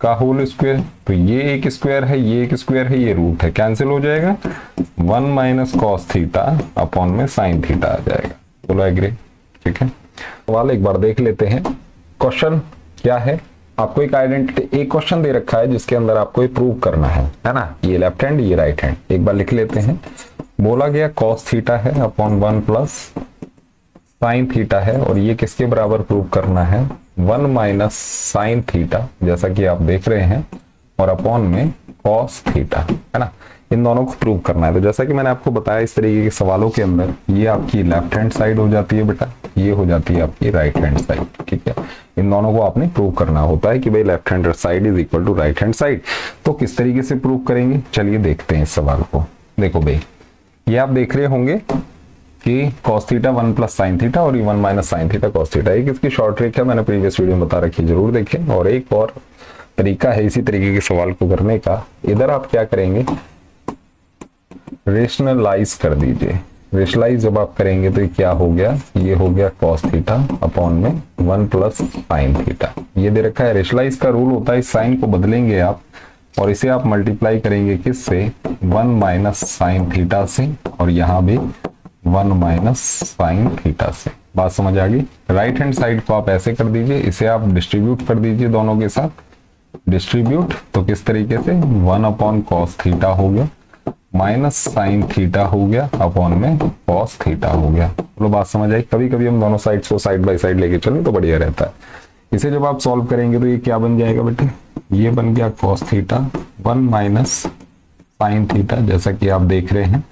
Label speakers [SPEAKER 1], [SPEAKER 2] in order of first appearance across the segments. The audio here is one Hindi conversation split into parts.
[SPEAKER 1] का होल स्क्वायर, तो ये एक स्क्वायर है, ये एक स्क्वायर है, ये रूट है, कैंसिल हो जाएगा, 1 माइनस कॉस थीटा अपॉन में साइन थीटा आ जाएगा। बोलो एग्री। ठीक है, सवाल एक बार देख लेते हैं। क्वेश्चन क्या है, आपको एक आइडेंटिटी, एक क्वेश्चन दे रखा है जिसके अंदर आपको ये प्रूव करना है ना, ये लेफ्ट हैंड ये राइट हैंड। एक बार लिख लेते हैं। बोला गया कॉस थीटा है अपॉन 1 प्लस साइन थीटा है, और ये किसके बराबर प्रूव करना है, 1 माइनस साइन थीटा, जैसा कि आप देख रहे हैं, और अपॉन में कॉस थीटा, है ना। इन दोनों को प्रूव करना है। तो जैसा कि मैंने आपको बताया, इस तरीके के सवालों के अंदर ये आपकी लेफ्ट हैंड साइड हो जाती है बेटा, ये हो जाती है आपकी राइट हैंड साइड। ठीक है, इन दोनों को आपने प्रूव करना होता है कि भाई left hand side is equal to right hand side. तो किस तरीके से प्रूव करेंगे, चलिए देखते हैं इस सवाल को। देखो भाई, ये आप देख रहे होंगे कि cos theta 1 plus sine theta और 1 minus sine theta cos theta, एक इसकी शॉर्ट ट्रिक है, मैंने प्रीवियस वीडियो में बता रखी है, जरूर देखें। और एक और तरीका है इसी तरीके के सवाल को करने का। इधर आप क्या करेंगे, रेशनलाइज कर दीजिए। रेशनलाइज जब आप करेंगे तो ये क्या हो गया, ये हो गया cos थीटा अपॉन में 1 प्लस साइन थीटा, ये दे रखा है। रेशनलाइज का रूल होता है, इस साइन को बदलेंगे आप और इसे आप मल्टीप्लाई करेंगे किससे, 1 माइनस साइन थीटा से, और यहाँ भी 1 माइनस साइन थीटा से। बात समझ आ गई। राइट हैंड साइड को आप ऐसे कर दीजिए, इसे आप डिस्ट्रीब्यूट कर दीजिए दोनों के साथ। डिस्ट्रीब्यूट तो किस तरीके से, 1 अपॉन कॉस थीटा हो गया माइनस साइन थीटा हो गया अपॉन में कॉस थीटा हो गया। चलो बात समझ आई। कभी कभी हम दोनों साइड्स को साइड बाय साइड लेके चलें तो बढ़िया रहता है। इसे जब आप सॉल्व करेंगे तो ये क्या बन जाएगा बेटे, ये बन गया cos theta 1 minus sine theta, जैसा कि आप देख रहे हैं।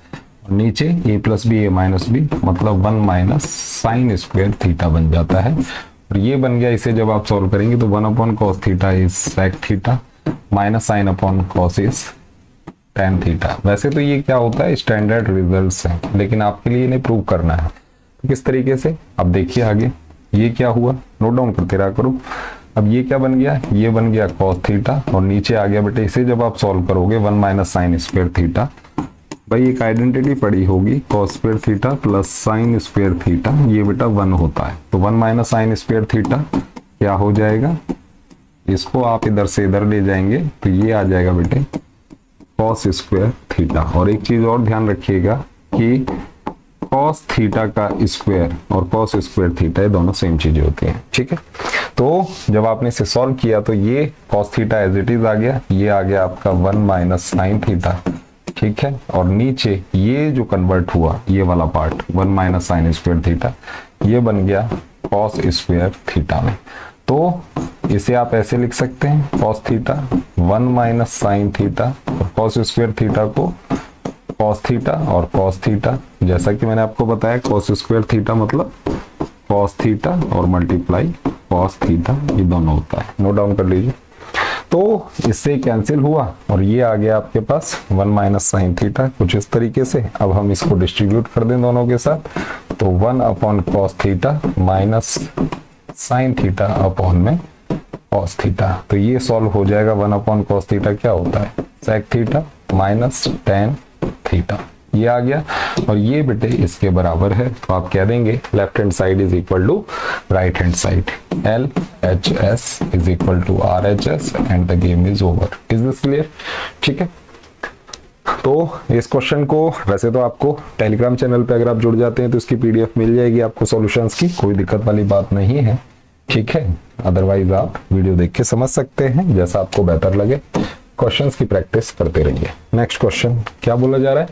[SPEAKER 1] नीचे a plus B A minus B, मतलब 1 माइनस साइन स्क्वायर थीटा बन जाता है। और ये बन गया, इसे जब आप सॉल्व करेंगे तो 1 upon cos theta is sec theta minus sine upon cos is tan theta. वैसे तो ये क्या होता है, स्टैंडर्ड रिजल्ट्स हैं, लेकिन आपके लिए इन्हें प्रूव करना है। तो किस तरीके से, अब देखिए आगे ये क्या हुआ, नोट डाउन करते रहा करो। अब ये क्या बन गया, ये बन गया cos थीटा, और नीचे आ गया बेटे, इसे जब आप सॉल्व करोगे 1 माइनस साइन स्क्वायर थीटा। भाई एक आइडेंटिटी पड़ी होगी, cos square theta plus sine square theta, ये बेटा 1 होता है। तो 1 माइनस साइन स्क्वायर थीटा क्या हो जाएगा, इसको आप इधर से इधर ले जाएंगे तो ये आ जाएगा बेटे cos स्क्वायर थीटा। और एक चीज और ध्यान रखिएगा कि cos थीटा का स्क्वायर और cos स्क्वायर थीटा ये दोनों सेम चीजें होती हैं। ठीक है, तो जब आपने इसे सॉल्व किया तो ये cos theta as it is आ गया, ये आ गया आपका 1 माइनस साइन थीटा। ठीक है, और नीचे ये जो कन्वर्ट हुआ ये वाला part 1 minus sine square theta, ये बन गया cos स्क्वायर थीटा में। तो इसे आप ऐसे लिख सकते हैं, cos theta 1 minus sine theta, और cos स्क्वायर थीटा को cos थीटा और cos थीटा, जैसा कि मैंने आपको बताया cos स्क्वायर थीटा मतलब cos थीटा और मल्टीप्लाई cos थीटा, ये दोनों होता है। नोट डाउन कर लीजिए। तो इससे कैंसिल हुआ और ये आ गया आपके पास 1 माइनस साइन थीटा, कुछ इस तरीके से। अब हम इसको डिस्ट्रीब्यूट कर दें दोनों के साथ, तो 1 upon cos theta minus sine theta upon में cos थीटा। तो ये सॉल्व हो जाएगा, 1 अपॉन cos थीटा क्या होता है, sec theta minus tan theta, ये आ गया। और ये बेटे इसके बराबर है, तो आप कह देंगे left hand side is equal to right hand side, LHS is equal to RHS and the game is over. Is this clear? ठीक है, तो इस क्वेश्चन को वैसे तो आपको टेलीग्राम चैनल पे अगर आप जुड़ जाते हैं तो इसकी PDF मिल जाएगी आपको सॉल्यूशंस की, कोई दिक्कत वाली बात नहीं है। ठीक है, अदरवाइज आप वीडियो देख के समझ सकते हैं, जैसा आपको बेहतर लगे। क्वेश्चंस की प्रैक्टिस करते रहिए। नेक्स्ट क्वेश्चन क्या बोला जा रहा है,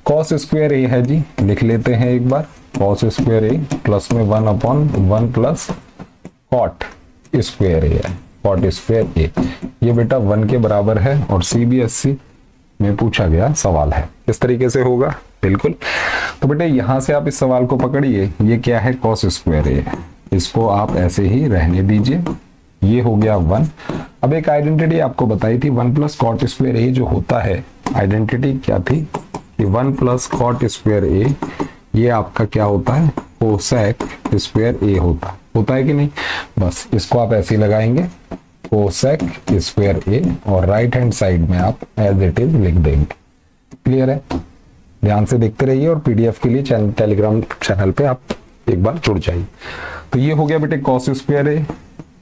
[SPEAKER 1] cos स्क्वायर ए है जी, लिख लेते हैं एक बार। cos स्क्वायर ए प्लस में 1 अपॉन 1 प्लस cot स्क्वायर ए है, cot स्क्वायर ए, ये बेटा 1 के बराबर है और CBSE में पूछा गया सवाल है। इस तरीके से होगा बिल्कुल। तो बेटे यहां से आप इस सवाल को पकड़िए, ये क्या है, cos स्क्वायर ए, इसको आप ऐसे ही रहने दीजिए, ये हो गया 1। अब एक आइडेंटिटी आपको बताई थी 1 प्लस कॉट स्क्वायर ए जो होता है, आइडेंटिटी क्या थी कि 1 प्लस कॉट स्क्वायर ए ये आपका क्या होता है, कोसेक स्क्वायर ए होता है कि नहीं। बस इसको आप ऐसे ही लगाएंगे, कोसेक स्क्वायर ए, और राइट हैंड साइड में आप एज इट इज लिख देंगे। क्लियर है? ध्यान से देखते रहिए और PDF के लिए टेलीग्राम चैनल पे आप एक बार जुड़ जाइए। तो ये हो गया बेटे cos स्क्वायर ए,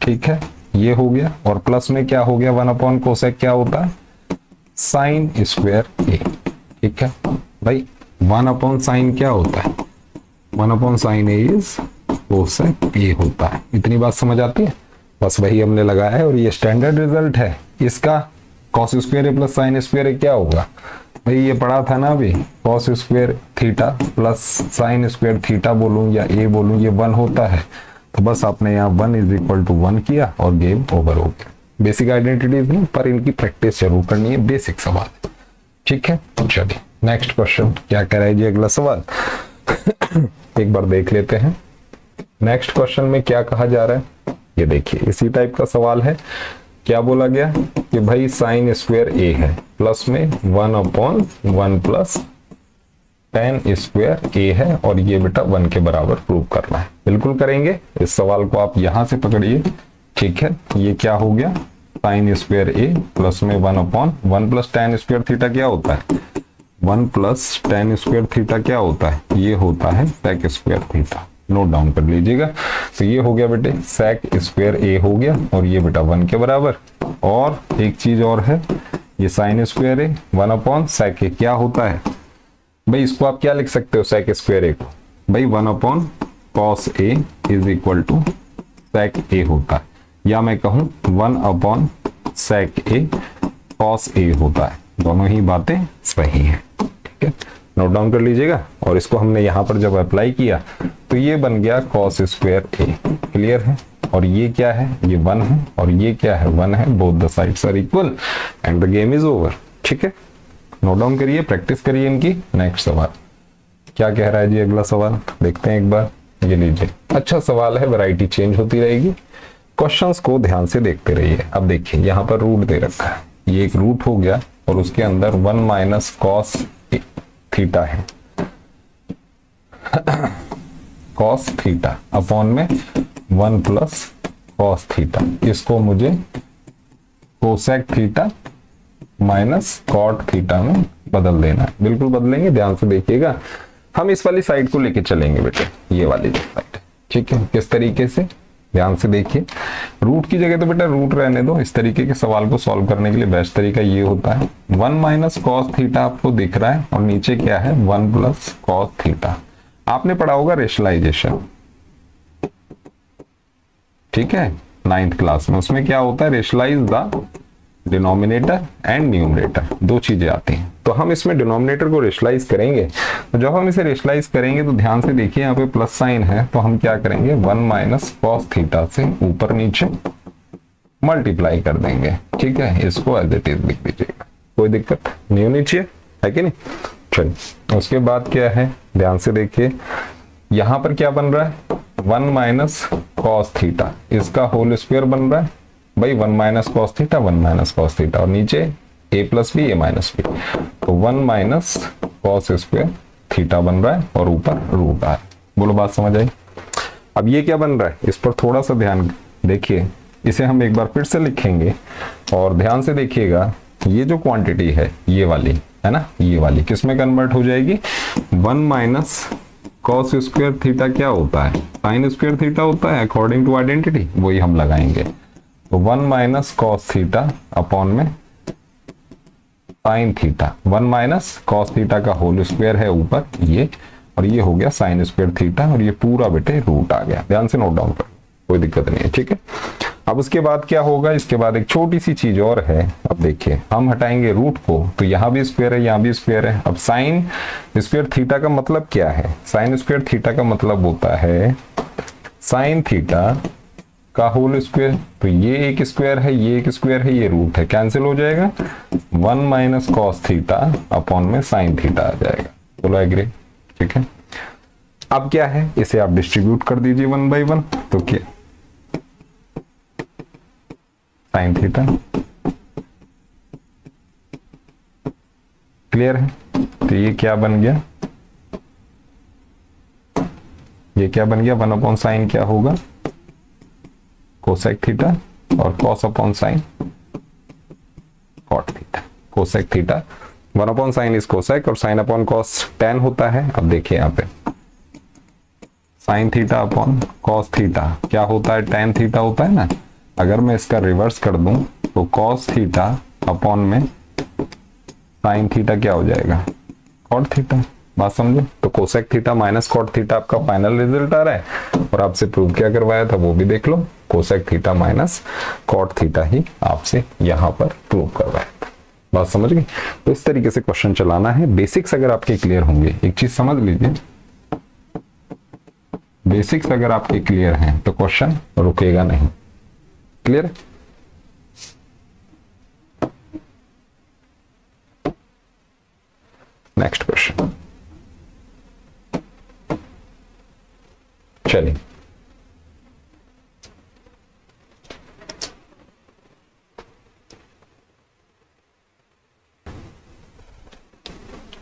[SPEAKER 1] ठीक है, ये हो गया, और प्लस में क्या हो गया, 1 अपॉन कोसेक क्या होता है, साइन स्क्वायर ए। ठीक है भाई, 1 अपॉन साइन क्या होता है, 1 upon sign A is cosec ए होता है। इतनी बात समझ आती है, बस वही हमने लगाया है और ये स्टैंडर्ड रिजल्ट है इसका। कॉस स्क्वायर ए प्लस साइन स्क्वायर ए क्या होगा भाई, ये पढ़ा था ना अभी, cos square theta plus sine square theta बोलूं या ए बोलूं, ये 1 होता है। तो बस आपने यहाँ 1 इज इक्वल टू 1 किया और गेम ओवर हो गया। बेसिक आइडेंटिटीज नहीं, पर इनकी प्रैक्टिस जरूर करनी है, बेसिक सवाल है। ठीक है, चलिए नेक्स्ट क्वेश्चन क्या कह रहा है जी अगला सवाल एक बार देख लेते हैं। नेक्स्ट क्वेश्चन में क्या कहा जा रहा है, ये देखिए इसी टाइप का सवाल है। क्या बोला गया कि भाई साइन स्क्वायर ए है, प्लस में 1 अपॉन 1 प्लस टेन स्क्वायर ए है, और ये बेटा 1 के बराबर प्रूव करना है। बिल्कुल करेंगे, इस सवाल को आप यहां से पकड़िए। ठीक है, ये क्या हो गया, साइन स्क्वायर ए प्लस में 1 upon 1 plus ten square theta क्या होता है, 1 प्लस टेन स्क्वायर थीटा क्या होता है, ये होता है sec square theta. Note down कर लीजिएगा। तो ये हो गया बेटे सेक स्क्वायर ए हो गया, और ये बेटा 1 के बराबर। और एक चीज और है, ये साइन स्क्वायर ए 1 अपॉन सेक ए क्या होता है भाई, इसको आप क्या लिख सकते हो सेक स्क्वायर ए को भाई, 1 upon cos A is equal to sec A होता है, या मैं कहूं 1 upon sec A cos A होता है। दोनों ही बातें सही हैं। ठीक है, नोट डाउन कर लीजिएगा। और इसको हमने यहां पर जब अप्लाई किया तो ये बन गया कॉस स्क्वायर ए। क्लियर है, और ये क्या है, ये 1 है, और ये क्या है 1 है। Both the sides are equal and the game is over. ठीक है, नोट डाउन करिए, प्रैक्टिस करिए इनकी। नेक्स्ट सवाल क्या कह रहा है जी अगला सवाल, देखते हैं एक बार। ये लीजिए, अच्छा सवाल है, वैरायटी चेंज होती रहेगी, क्वेश्चंस को ध्यान से देखते रहिए। अब देखिए यहाँ पर रूट दे रखा है, ये एक रूट हो गया, और उसके अंदर 1 माइनस कॉस थीटा है कॉस थीटा अपॉन में 1 प्लस कॉस थीटा। इसको मुझे cosec theta minus cot theta में बदल देना है। बिल्कुल बदलेंगे, ध्यान से देखिएगा। हम इस वाली साइड को लेके चलेंगे बेटे, ये वाली जो साइड। ठीक है, किस तरीके से, ध्यान से देखिए। रूट की जगह तो बेटा रूट रहने दो। इस तरीके के सवाल को सॉल्व करने के लिए बेस्ट तरीका ये होता है, 1 माइनस कॉस थीटा आपको दिख रहा है, और नीचे क्या है 1 प्लस कॉस थीटा। आपने पढ़ा होगा रेशनलाइजेशन, ठीक है, 9th क्लास में। उसमें क्या होता है, rationalize the denominator and numerator, दो चीजें आती हैं। तो हम इसमें डिनोमिनेटर को रेशनलाइज करेंगे। तो जब हम इसे रेशनलाइज करेंगे तो ध्यान से देखिए, यहाँ पे प्लस साइन है, तो हम क्या करेंगे 1 माइनस कॉस थीटा से ऊपर नीचे मल्टीप्लाई कर देंगे। ठीक है, इसको एज इट इज लिख दीजिएगा, कोई दिक्कत नहीं होनी चाहिए, है कि नहीं। चलिए, उसके बाद क्या है, ध्यान से देखिए, यहां पर क्या बन रहा है 1 माइनस कॉस थीटा, इसका होल स्क्वायर बन रहा है भाई 1 minus cos theta 1 minus cos theta, और नीचे ए plus B A minus B, तो 1 माइनस कॉस स्क्वायर थीटा बन रहा है, और ऊपर रूट आर। बोलो बात समझ आई। अब ये क्या बन रहा है, इस पर थोड़ा सा ध्यान देखिए। इसे हम एक बार फिर से लिखेंगे, और ध्यान से देखिएगा, ये जो क्वांटिटी है ये वाली है ना, ये वाली किस में कन्वर्ट हो जाएगी, 1 माइनस कॉस स्क्वायर थीटा क्या होता है, साइन स्क्वायर थीटा होता है अकॉर्डिंग टू आइडेंटिटी, वही हम लगाएंगे। तो 1 माइनस कॉस थीटा अपॉन में sine theta, 1 minus cos theta का होल स्क्वायर है ऊपर ये, और ये हो गया साइन स्क्वायर थीटा, और ये पूरा बेटे रूट आ गया। ध्यान से नोट डाउन कर, कोई दिक्कत नहीं है। ठीक है, अब उसके बाद क्या होगा, इसके बाद एक छोटी सी चीज और है। अब देखिए, हम हटाएंगे रूट को, तो यहाँ भी स्क्वायर है, यहाँ भी स्क्वायर है। अब साइन स्क्वायर थीटा का मतलब क्या है, साइन स्क्वायर थीटा का मतलब होता है साइन थीटा का होल स्क्वायर। तो ये एक स्क्वायर है, ये एक स्क्वायर है, ये रूट है, कैंसिल हो जाएगा, 1 माइनस कॉस थीटा अपॉन में साइन थीटा आ जाएगा। बोलो एग्री। ठीक है, अब क्या है, इसे आप डिस्ट्रीब्यूट कर दीजिए 1 बाई 1, तो क्या साइन थीटा। क्लियर है, तो ये क्या बन गया, ये क्या बन गया, 1 अपॉन साइन क्या होगा कोसेक थीटा, और cos upon sine cot theta. Cosec theta 1 upon sine is cosec, और साइन अपॉन कॉस tan होता है। अब देखिए यहाँ पे sine theta upon cos theta क्या होता है, tan थीटा होता है ना। अगर मैं इसका रिवर्स कर दूं तो कॉस थीटा अपॉन में साइन थीटा क्या हो जाएगा, कॉट थीटा। बात समझे? तो cosec theta minus cot theta आपका फाइनल रिजल्ट आ रहा है, और आपसे प्रूव क्या करवाया था वो भी देख लो, cosec theta minus cot theta ही आपसे यहां पर प्रूव करवाया था। बात समझ गए? तो इस तरीके से क्वेश्चन चलाना है। बेसिक्स अगर आपके क्लियर होंगे, एक चीज समझ लीजिए, बेसिक्स अगर आपके क्लियर हैं तो क्वेश्चन रुकेगा नहीं। क्लियर? नेक्स्ट क्वेश्चन, चलिए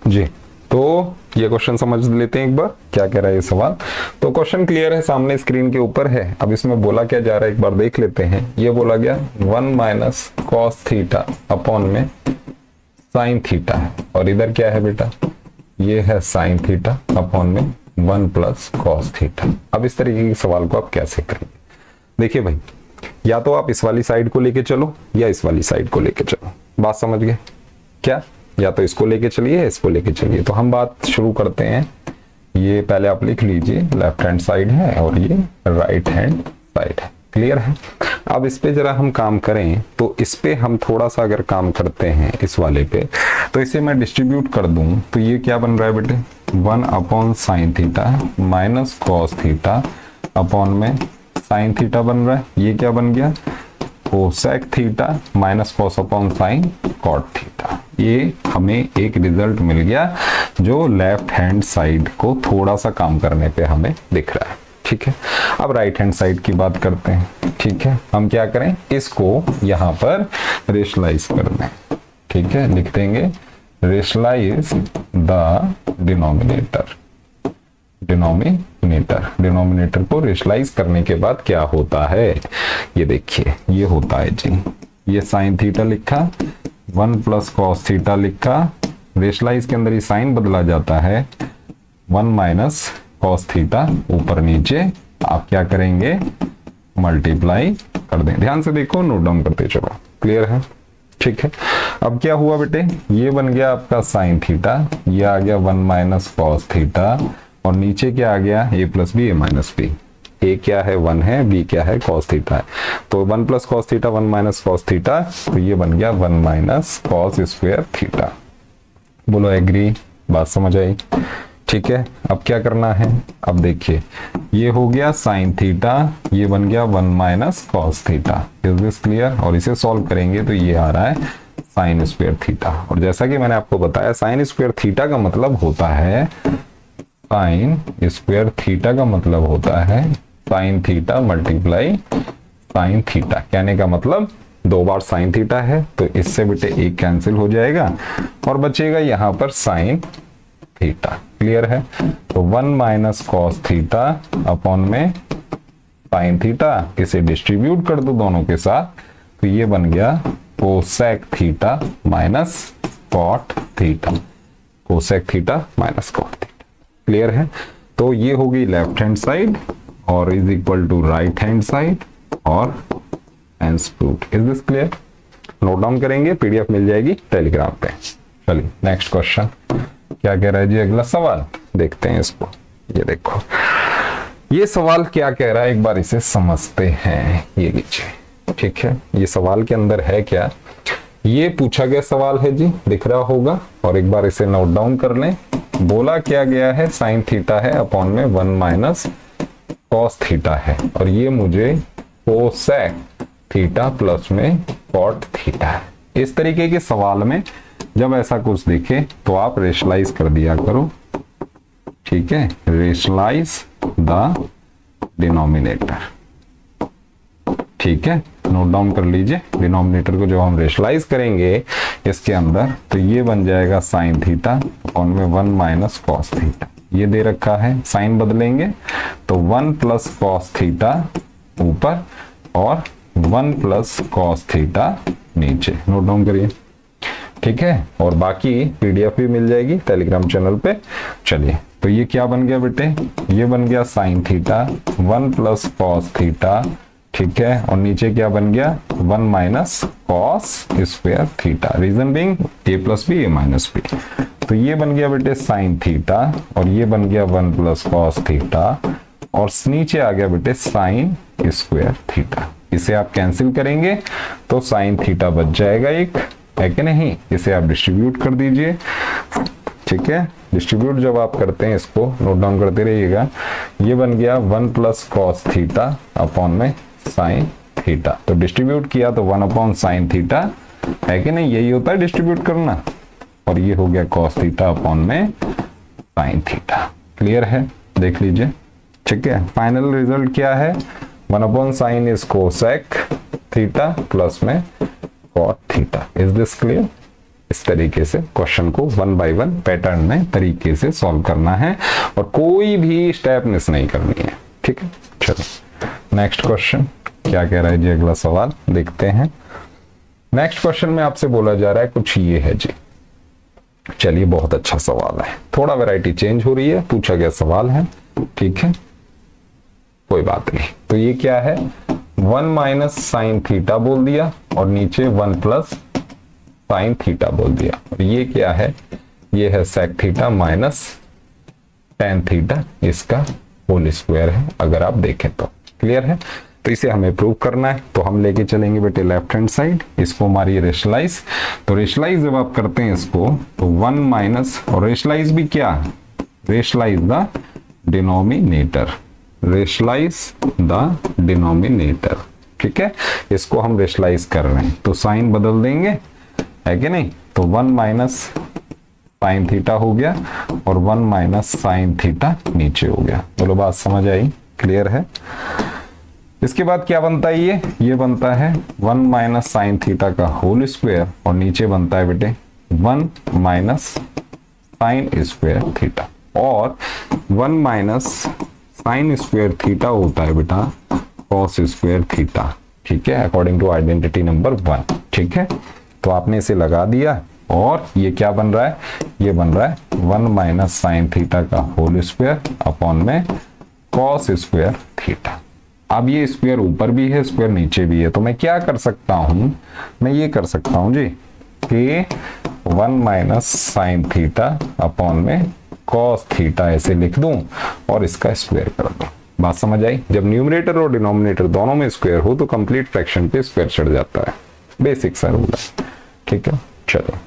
[SPEAKER 1] जी, तो ये क्वेश्चन समझ लेते हैं एक बार, क्या कह रहा है ये सवाल। तो क्वेश्चन क्लियर है, सामने स्क्रीन के ऊपर है। अब इसमें बोला क्या जा रहा है एक बार देख लेते हैं। ये बोला गया 1 माइनस कॉस थीटा अपॉन में साइन थीटा है, और इधर क्या है बेटा, ये है साइन थीटा अपॉन में 1 प्लस कॉस थीटा। अब इस तरीके के सवाल को आप कैसे करेंगे? देखिए भाई, या तो आप इस वाली साइड को लेके चलो या इस वाली साइड को लेके चलो। बात समझ गए क्या? या तो इसको लेके चलिए या इसको लेके चलिए। तो हम बात शुरू करते हैं। ये पहले आप लिख लीजिए, लेफ्ट हैंड साइड है और ये राइट हैंड साइड है। क्लियर है? अब इस पे जरा हम काम करें, तो इस पे हम थोड़ा सा अगर काम करते हैं इस वाले पे, तो इसे मैं डिस्ट्रीब्यूट कर दूं तो ये क्या बन रहा है बेटे, 1 upon sine theta minus cos theta upon में साइन थीटा बन रहा है। ये क्या बन गया, cosec theta minus cos upon sine cot theta. ये हमें एक रिजल्ट मिल गया जो लेफ्ट हैंड साइड को थोड़ा सा काम करने पे हमें दिख रहा है। ठीक है, अब राइट हैंड साइड की बात करते हैं। ठीक है, हम क्या करें, इसको यहां पर रेशलाइज कर दें। ठीक है, लिख देंगे रेशलाइज द डिनोमिनेटर। डिनोमिनेटर को रेशलाइज करने के बाद क्या होता है, ये देखिए, ये होता है जी, ये साइन थीटा लिखा, 1 प्लस कॉस थीटा लिखा, रेशलाइज के अंदर ही साइन बदला जाता है, 1 माइनस कॉस थीटा, ऊपर नीचे आप क्या करेंगे, मल्टीप्लाई कर दें। ध्यान से देखो, नोट डाउन करते चलो। क्लियर है? ठीक है, अब क्या हुआ बेटे, ये बन गया आपका साइन थीटा, ये आ गया 1 माइनस कॉस थीटा, और नीचे क्या आ गया, a plus B, A minus B. a क्या है, 1 है, b क्या है, कॉस थीटा है। तो 1 plus cos theta 1 minus cos theta, तो ये बन गया 1 माइनस कॉस स्क्वायर थीटा। बोलो एग्री? बात समझ आई? ठीक है, अब क्या करना है, अब देखिए, ये हो गया साइन थीटा, ये बन गया 1 minus cos theta. Is this clear? और इसे सॉल्व करेंगे तो ये आ रहा है साइन स्क्वायर थीटा। और जैसा कि मैंने आपको बताया, साइन स्क्वायर थीटा का मतलब होता है, साइन स्क्वायर थीटा का मतलब होता है sine theta multiply sine theta. कहने का मतलब 2 बार साइन थीटा है, तो इससे बेटे एक कैंसिल हो जाएगा और बचेगा यहां पर साइन थीटा। क्लियर है? तो 1 माइनस कॉस थीटा अपॉन में साइन थीटा, इसे डिस्ट्रीब्यूट कर दो दोनों के साथ, तो ये बन गया cosec theta minus cot theta. Cosec theta minus cot theta. Clear है? तो ये होगी लेफ्ट हैंड साइड और is equal to right hand side, और hence proved. Is this clear? Note down करेंगे, पीडीएफ मिल जाएगी टेलीग्राम पे। चलिए नेक्स्ट क्वेश्चन क्या कह रहा है जी, अगला सवाल देखते हैं इसको। ये देखो, ये सवाल क्या कह रहा है, एक बार इसे समझते हैं। ये लीजिए, ठीक है, ये सवाल के अंदर है क्या, ये पूछा गया सवाल है जी, दिख रहा होगा, और एक बार इसे नोट डाउन कर लें। बोला क्या गया है, साइन थीटा है अपॉन में 1 माइनस कॉस थीटा है, और ये मुझे कोसेक थीटा प्लस में कॉट थीटा है। इस तरीके के सवाल में जब ऐसा कुछ दिखे तो आप रेशलाइज कर दिया करो। ठीक है, रेशलाइज द डिनोमिनेटर। ठीक है, नोट डाउन कर लीजिए। डिनोमिनेटर को जब हम रेशलाइज करेंगे इसके अंदर, तो ये बन जाएगा साइन थीटा अपॉन में 1 माइनस कॉस थीटा। ये दे रखा है, साइन बदलेंगे तो 1 प्लस कॉस थीटा ऊपर और 1 प्लस कॉस थीटा नीचे। नोट डाउन करिए। ठीक है, और बाकी पीडीएफ भी मिल जाएगी टेलीग्राम चैनल पे। चलिए, तो ये क्या बन गया बेटे, ये बन गया sine theta 1 plus cos theta ठीक है, और नीचे क्या बन गया 1 minus cos square theta, reason being A plus B A minus B. तो ये बन गया बेटे साइन थीटा और ये बन गया 1 प्लस कॉस थीटा और नीचे आ गया बेटे साइन स्क्वायर थीटा। इसे आप कैंसिल करेंगे तो साइन थीटा बच जाएगा एक, है कि नहीं। इसे आप डिस्ट्रीब्यूट कर दीजिए, ठीक है। डिस्ट्रीब्यूट जब आप करते हैं इसको नोट डाउन करते रहिएगा। ये बन गया 1 प्लस कॉस थीटा अपॉन में साइन थीटा। तो डिस्ट्रीब्यूट किया तो 1 अपॉन साइन थीटा, है कि नहीं, यही होता है डिस्ट्रीब्यूट करना। और ये हो गया कॉस थीटा अपॉन में साइन थीटा। क्लियर है, देख लीजिए, ठीक है। फाइनल रिजल्ट क्या है, 1 upon sine is cosec theta plus में cot theta. Is this clear. इस तरीके से क्वेश्चन को 1 बाय 1 पैटर्न में तरीके से सॉल्व करना है और कोई भी स्टेप मिस नहीं करनी है, ठीक है। चलो नेक्स्ट क्वेश्चन क्या कह रहा है जी, अगला सवाल देखते हैं। नेक्स्ट क्वेश्चन में आपसे बोला जा रहा है कुछ ये है जी। चलिए, बहुत अच्छा सवाल है, थोड़ा वैरायटी चेंज हो रही है, पूछा गया सवाल है, ठीक है, कोई बात नहीं। तो ये क्या है, 1 माइनस साइन थीटा बोल दिया और नीचे 1 प्लस साइन थीटा बोल दिया। और ये क्या है, ये है sec theta minus tan theta, इसका होल स्क्वायर है अगर आप देखें तो। क्लियर है। तो इसे हमें प्रूव करना है, तो हम लेके चलेंगे बेटे लेफ्ट हैंड साइड, इसको मारिए रेशलाइज। तो रेशलाइज जब आप करते हैं इसको तो 1 माइनस, और रेशलाइज भी क्या, रेशलाइज द डिनोमिनेटर, रेशलाइज द डिनोमिनेटर, ठीक है। इसको हम रेशलाइज कर रहे हैं तो साइन बदल देंगे, है कि नहीं। तो 1 माइनस साइन थीटा हो गया और 1 माइनस साइन थीटा नीचे हो गया। बोलो बात समझ आई, क्लियर है। इसके बाद क्या बनता है, ये बनता है 1 माइनस साइन थीटा का होल स्क्वायर और नीचे बनता है बेटे 1 माइनस साइन स्क्वायर थीटा, और 1 माइनस साइन स्क्वायर थीटा होता है बेटा कॉस स्क्वायर थीटा, ठीक है, अकॉर्डिंग टू आइडेंटिटी नंबर 1, ठीक है। तो आपने इसे लगा दिया और ये क्या बन रहा है, ये बन रहा है 1 माइनस साइन थीटा का होल स्क्वायर अपॉन में कॉस स्क्वायर थीटा। अब ये स्क्वायर ऊपर भी है, स्क्वायर नीचे भी है, तो मैं क्या कर सकता हूं, मैं ये कर सकता हूं जी कि 1 माइनस साइन थीटा अपॉन में कॉस थीटा ऐसे लिख दूं और इसका स्क्वायर कर दूं। बात समझ आई। जब न्यूमरेटर और डिनोमिनेटर दोनों में स्क्वायर हो तो कंप्लीट फ्रैक्शन पे स्क्वायर चढ़ जाता है, बेसिक सा रूल है, ठीक है। चलो,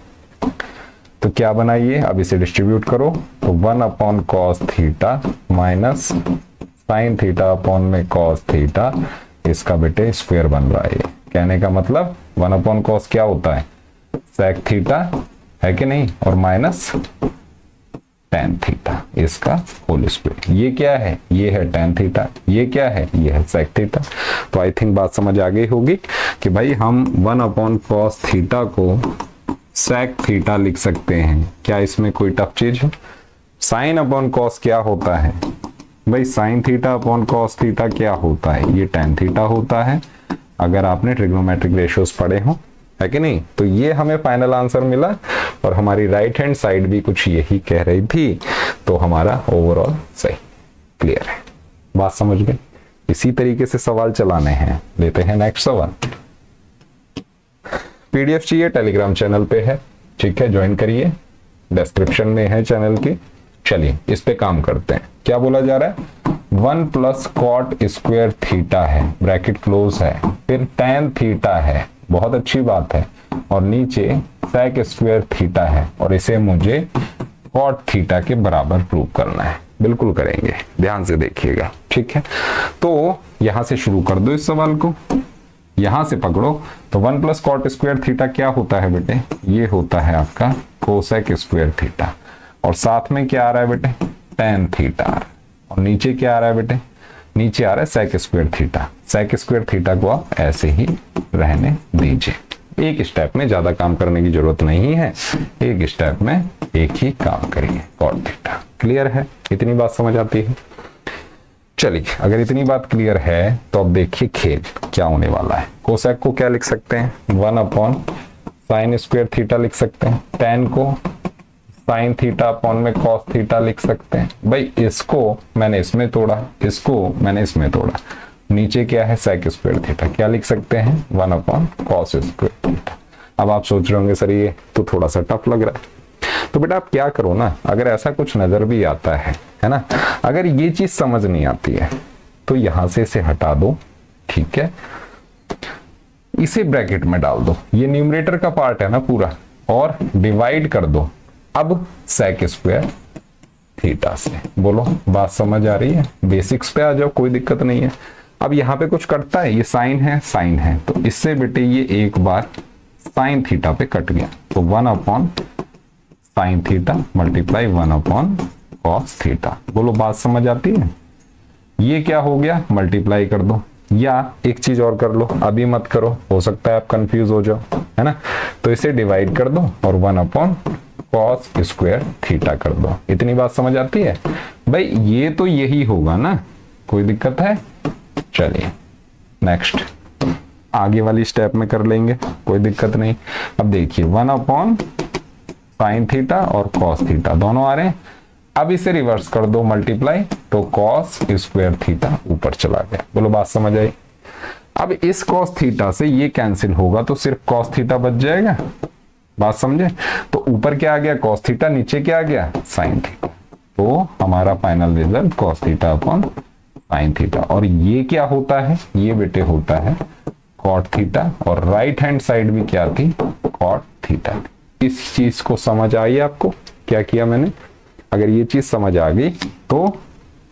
[SPEAKER 1] तो क्या बनाइए, अब इसे डिस्ट्रीब्यूट करो तो 1 upon cos theta minus sine theta upon में कॉस थीटा, इसका बेटे स्क्वायर बन रहा है। कहने का मतलब 1 अपॉन कॉस क्या होता है, सेक थीटा, है कि नहीं, और माइनस टेन थीटा, इसका होल स्क्वायर। ये क्या है, ये है टेन थीटा, ये क्या है, ये है सेक थीटा। तो आई थिंक बात समझ आ गई होगी कि भाई हम 1 अपॉन कॉस थीटा को सेक थीटा लिख सकते हैं। क्या इसमें कोई टफ चीज है। साइन अपॉन कॉस क्या होता है भाई, sign theta upon cos theta क्या होता है, ये टेन थीटा होता है, अगर आपने ट्रिग्नोमेट्रिक रेशियोज पढ़े हो, है कि नहीं। तो ये हमें फाइनल आंसर मिला और हमारी राइट हैंड साइड भी कुछ यही कह रही थी, तो हमारा ओवरऑल सही। क्लियर है, बात समझ गए। इसी तरीके से सवाल चलाने हैं। लेते हैं नेक्स्ट सवाल। पीडीएफ चाहिए, टेलीग्राम चैनल पे है, ठीक है, ज्वाइन करिए, डिस्क्रिप्शन में है चैनल की। चलिए इस पे काम करते हैं। क्या बोला जा रहा है, 1 प्लस कॉट स्क्वायर थीटा है, ब्रैकेट क्लोज है, फिर टेन थीटा है, बहुत अच्छी बात है, और नीचे सेक स्क्वायर थीटा है, और इसे मुझे कॉट थीटा के बराबर प्रूव करना है। बिल्कुल करेंगे, ध्यान से देखिएगा, ठीक है। तो यहां से शुरू कर दो इस सवाल को, यहां से पकड़ो। तो 1 प्लस कॉट स्क्वायर थीटा क्या होता है बेटे, ये होता है आपका कोसेक स्क्वायर थीटा, और साथ में क्या आ रहा है बेटे, टेन थीटा, और नीचे क्या आ रहा है बेटे, नीचे आ रहा है sec square theta. Sec square theta को आप ऐसे ही रहने दीजिए, एक स्टेप में ज्यादा काम करने की जरूरत नहीं है, एक स्टेप में एक ही काम करिए, कॉट थीटा। क्लियर है, इतनी बात समझ आती है। चलिए, अगर इतनी बात क्लियर है तो अब देखिए खेल क्या होने वाला है। कोसेक को क्या लिख सकते हैं, 1 अपॉन साइन स्क्वायर थीटा लिख सकते हैं, टेन को साइन थीटा अपॉन में कॉस थीटा लिख सकते हैं। भाई इसको मैंने इसमें तोड़ा, इसको मैंने इसमें तोड़ा, नीचे क्या है sec स्क्वायर थीटा, क्या लिख सकते हैं 1 अपॉन cos स्क्वायर थीटा। अब आप सोच रहे होंगे सर ये तो थोड़ा सा टफ लग रहा है, तो बेटा आप क्या करो ना, अगर ऐसा कुछ नजर भी आता है ना, अगर ये चीज समझ नहीं आती है तो यहां से इसे हटा दो, ठीक है, इसे ब्रैकेट में डाल दो, ये न्यूमरेटर का पार्ट है ना पूरा, और डिवाइड कर दो अब sec स्क्वायर थीटा से। बोलो बात समझ आ रही है? बेसिक्स पे आ जाओ, कोई दिक्कत नहीं है। अब यहाँ पे कुछ कटता है, ये साइन है, तो इससे बेटे ये एक बार साइन थीटा पे कट गया, तो 1 upon sine theta multiply 1 upon cos theta. बोलो बात समझ आती है? ये क्या हो गया, मल्टीप्लाई कर दो, या एक चीज और कर लो, अभी मत करो, हो सकता है आप कंफ्यूज हो जाओ, है ना, तो इसे डिवाइड कर दो और 1 अपॉन कॉस स्क्वायर थीटा कर दो। इतनी बात समझ आती है भाई? ये तो यही होगा ना, कोई दिक्कत है? चलिए नेक्स्ट आगे वाली स्टेप में कर लेंगे, कोई दिक्कत नहीं। अब देखिए 1 अपॉन साइन थीटा और कॉस थीटा दोनों आ रहे हैं, अब इसे रिवर्स कर दो मल्टीप्लाई, तो कॉस स्क्वायर थीटा ऊपर चला गया। बोलो बात समझ आई? अब इस कॉस थीटा से ये कैंसिल होगा तो सिर्फ कॉस थीटा बच जाएगा, बात समझे? तो ऊपर क्या आ गया कॉस थीटा, नीचे क्या आ गया साइन थीटा, तो हमारा final result cos theta upon sine theta. और ये क्या होता है, ये बेटे होता है कॉट थीटा, और राइट हैंड साइड भी क्या थी, कॉट थीटा। इस चीज को समझ आई आपको? क्या किया मैंने? अगर ये चीज समझ आ गई तो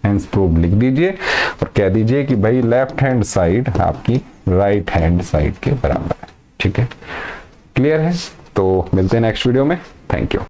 [SPEAKER 1] हेंस प्रूव लिख दीजिए और कह दीजिए कि भाई लेफ्ट हैंड साइड आपकी राइट हैंड साइड के बराबर है। ठीक है, क्लियर है? तो मिलते हैं नेक्स्ट वीडियो में। Thank you.